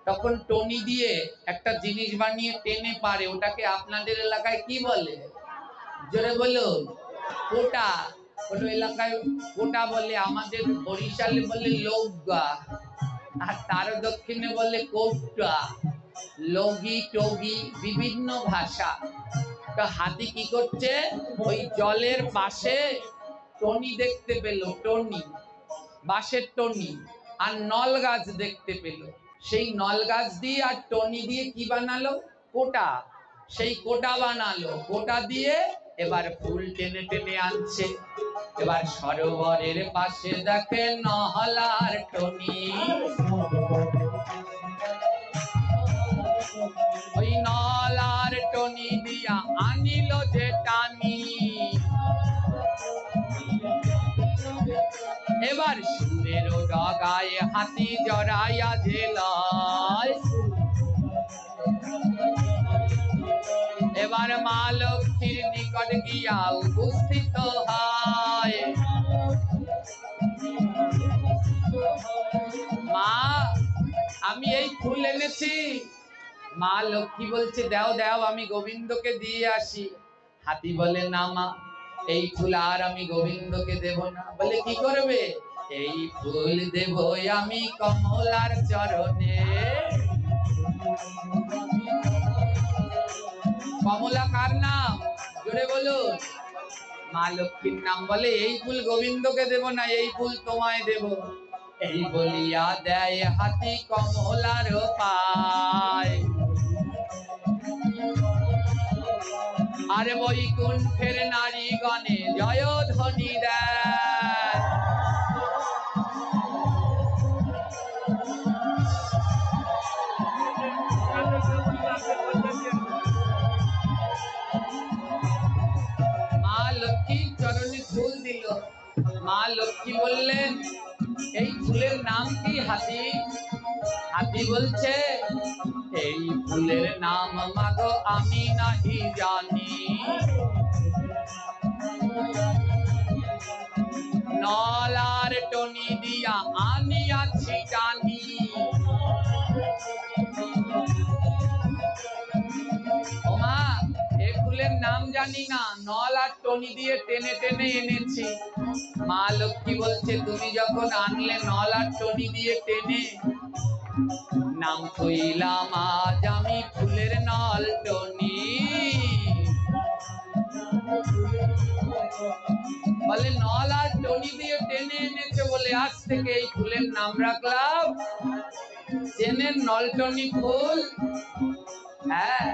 তখন টনি দিয়ে একটা জিনিস বানিয়ে টেনে পারে, ওটাকে আপনাদের এলাকায় কি বলে? জোরে বলুন। কোটা। কোনো এলাকায় কোটা বলে, আমাদের বরিশালে বলে লৌগা, আর তার দক্ষিণে বলে কোটা, লগি টগি, বিভিন্ন ভাষা। তো হাতি কি করছে? ওই জলের পাশে টনি দেখতে পেল, টনি, বাঁশের টনি, আর নল গাছ দেখতে পেল। সেই নল গাছ দিয়ে আর টনি দিয়ে কি বানালো? কোটা। সেই কোটা বানালো, কোটা দিয়ে এবার ফুল টেনে টেনে আনছে। এবার সরোবরের পাশে দেখে নহলার টনি, ওই নলার টনি দিয়া আনিল যে টানি। এবার সুরের ডগায় হাতি জড়াইয়া জেলায়, এবার মা লক্ষ্মীর নিকট গিয়া উপস্থিত হয়। মা আমি এই ফুল এনেছি। মা লক্ষ্মী বলছে, দাও দাও, আমি গোবিন্দকে দিয়ে আসি। হাতি বলে, না মা, এই ফুল আর আমি গোবিন্দকে দেব না। বলে, কি করবে? এই ফুল দেব আমি কমলার চরণে। কমলা কার নাম? জোরে বলুন। মা লক্ষ্মীর নাম। বলে, এই ফুল গোবিন্দকে দেব না, এই ফুল তোমায় দেব। এই বলিয়া দেয় হাতি কমলার পায়। আর বৈকুণ্ঠের নারীগণে জয় ধ্বনি দেয়। মা লক্ষ্মীর চরণে ফুল দিল। মা লক্ষ্মী বললেন, এই ফুলের নাম কি হাতি? হাতি বলছে, এই ফুলের নাম মাগো আমি নাহি জানি। নলার টনি দিয়া আনিয়াছি টানি। ওমা, এই ফুলের নাম জানি না, নল আর টনি দিয়ে টেনে টেনে এনেছি। মা লক্ষ্মী বলছে, তুমি যখন আনলে নল আর টনি দিয়ে টেনে, নাম কইলাম আজ আমি ফুলের নল টনি। বলে, নল আর টনি দিয়ে টেনে এনেছে বলে আজ থেকে এই ফুলের নাম রাখলাম চেনের নলটনি ফুল। হ্যাঁ,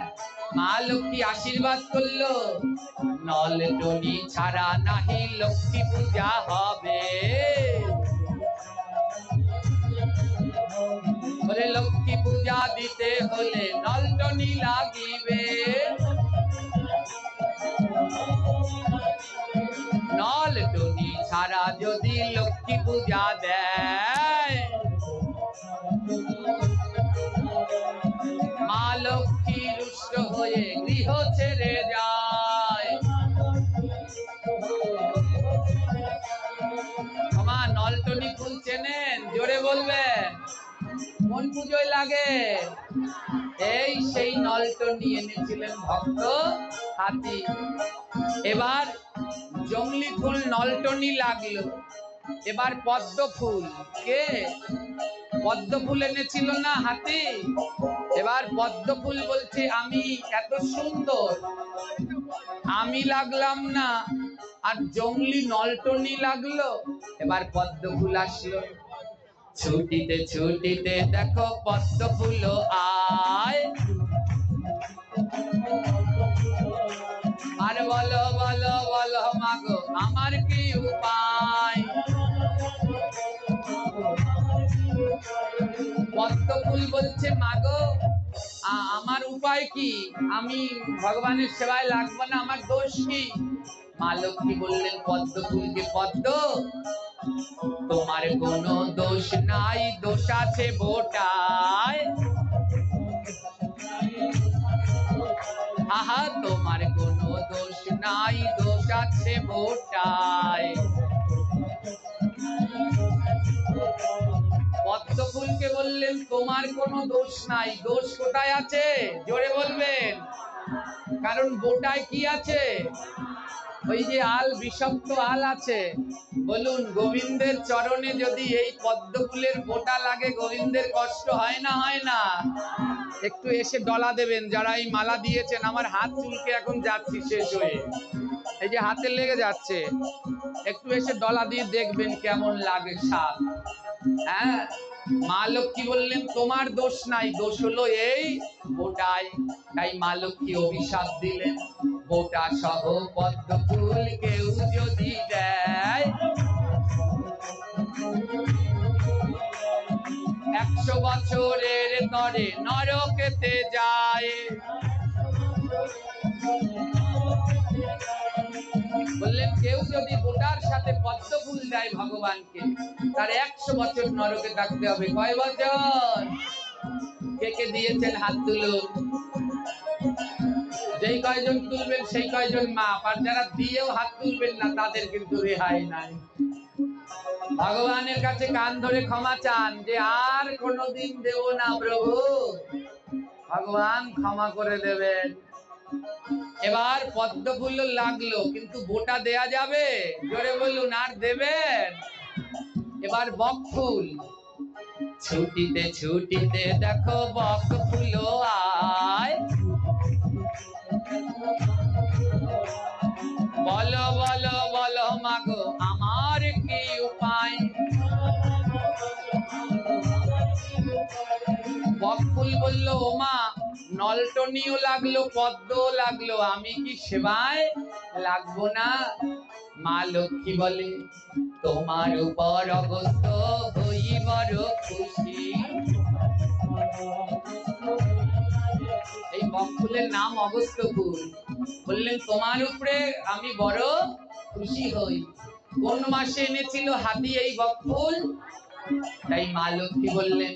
মা লক্ষ্মী আশীর্বাদ করলো, নলটনি ছাড়া নাহি লক্ষ্মী পূজা হবে। বলে, লক্ষ্মী পূজা দিতে হলে নলটনি লাগিবে। তারা যদি লক্ষ্মী পূজা দেয়, মা লক্ষ্মী রুষ্ট হয়ে গৃহ ছেড়ে যায়। মা নলটনি ফুল চেনেন? জোরে বলবেন। কোন পুজোয় লাগে? এই সেই নলটনি এনেছিলেন ভক্ত হাতি। এবার জংলি ফুল নলটনি লাগলো, এবার পদ্ম ফুল, কে পদ্ম ফুল এনেছিল না হাতি? এবার পদ্ম ফুল বলছে আমি এত সুন্দর, আমি লাগলাম না, আর জংলি নলটনি লাগলো। এবার পদ্ম ফুল আসলো, ছুটিতে ছুটিতে দেখো পদ্ম ফুল আয়, আর বলো বলো বলো মাগো আমার কি উপায়। পদ্ম ফুল বলছে মাগো আমার উপায় কি, আমি ভগবানের সেবায় লাগবো না, আমার দোষ কি? মা লক্ষ্মী বললেন পদ্ম ফুলকে, পদ্ম তোমার কোনো দোষ নাই, দোষ আছে বোটায়। আহা তোমার কোনো দোষ নাই, দোষ আছে বোটায়। পদ্ম ফুলকে বললেন তোমার কোনো দোষ নাই, দোষ কোথায় আছে? জোরে বলবেন। কারণ বোটায় কি আছে? ওই যে আল, বিষাক্ত আল আছে। বলুন গোবিন্দের চরণে যদি এই পদ্ম ফুলের বোটা লাগে, গোবিন্দের কষ্ট হয় না? হয় না? একটু এসে ডলা দেবেন যারা এই মালা দিয়েছেন। আমার হাত চুলকে এখন যাচ্ছি শেষ হয়ে, এই যে হাতে লেগে যাচ্ছে, একটু এসে ডলা দিয়ে দেখবেন কেমন লাগে সাপ। হ্যাঁ, মা লক্ষ্মী বললেন তোমার দোষ নাই, দোষ হলো এই বোটায়। তাই মা লক্ষ্মী অভিশাপ দিলেন, বোটা সহ পদ্ম ফুল কেউ যদি দেয়, 100 বছরের তরে নরকেতে যায়। বললেন কেউ যদি বোটার সাথে পদ্ম ফুল দেয় ভগবানকে, তার 100 বছর নরকে থাকতে হবে। কয় বছর? কে কে দিয়েছেন হাত তুলুন। যেই কয়জন তুলবেন সেই কয়জন মাপ, আর যারা দিয়েও হাত তুলবেন না তাদের কিন্তু রেহাই নাই। ভগবানের কাছে কান ধরে ক্ষমা চান যে আর কোনোদিন দেব না প্রভু, ভগবান ক্ষমা করে দেবেন। এবার পদ্ম ফুল লাগলো, কিন্তু বোটা দেয়া যাবে? জোরে বলুন, আর দেবেন? এবার বক ফুল, ছুটিতে ছুটিতে দেখো বক ফুল আয়, বলো বলো বলো মাগো আমার কি উপায়। বক ফুল বলল ওমা নলটনিও লাগলো, পদ্মও লাগলো, আমি কি সেবায় লাগবো না? মা লক্ষ্মী বলে তোমার উপর অগস্ত হই বড় খুশি। এই বক ফুলের নাম অগস্ত ফুল। বললেন তোমার উপরে আমি বড় খুশি হই। কোন মাসে এনেছিল হাতি এই বক ফুল? তাই মা লক্ষ্মী বললেন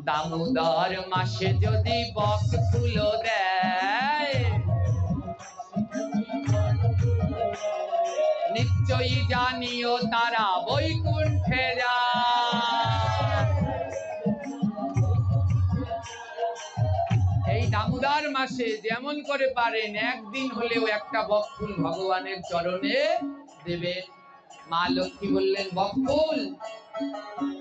দামোদর মাসে যদি বক ফুল দেয়, নিশ্চয়ই জানিও তারা বৈকুণ্ঠে যায়। এই দামোদর মাসে যেমন করে পারেন একদিন হলেও একটা বক ফুল ভগবানের চরণে দেবেন। মা লক্ষ্মী বললেন বক ফুল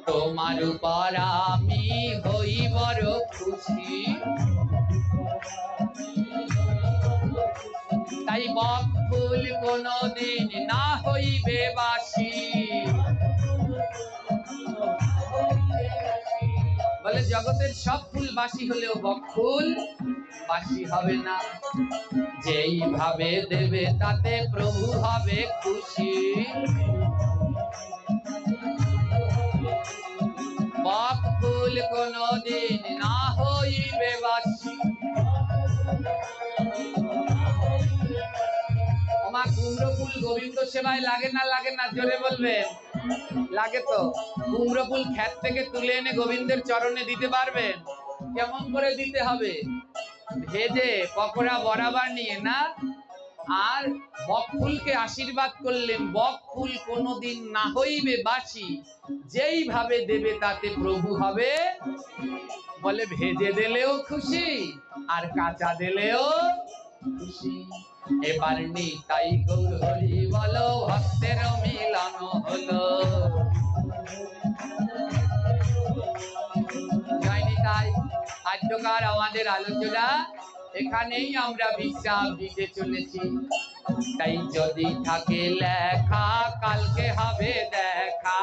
তোমার উপর আমি হই বড় খুশি। তাই বক ফুল কোনদিন না হইবে বাসি। বলে জগতের সব ফুল বাসি হলেও বক ফুল বাসি হবে না। যেইভাবে দেবে তাতে প্রভু হবে খুশি। বক ফুল কোনদিন না হইবে বাসি। ওমা কুমড়ো কুমড়ো ফুল গোবিন্দ সেবায় লাগে না লাগে না? জোরে বলবেন। লাগে তো। কুমড়ো ফুল ক্ষেত থেকে তুলে এনে গোবিন্দের চরণে দিতে পারবেন? কেমন করে দিতে হবে? ভেজে পকোড়া বরাবর নিয়ে না। আর বক ফুলকে আশীর্বাদ করলেন, বক ফুল কোনোদিন না হইবে বাসি, যেইভাবে দেবে তাতে প্রভু হবে। বলে ভেজে দিলেও খুশি আর কাঁচা দিলেও খুশি। এবার নিতাই গৌর হরি বলো, ভক্তের মিলন হলো। জয় নিতাই। আজকার আমাদের আলোচনা এখানেই আমরা বিশ্রাম দিতে চলেছি। তাই যদি থাকে লেখা, কালকে হবে দেখা।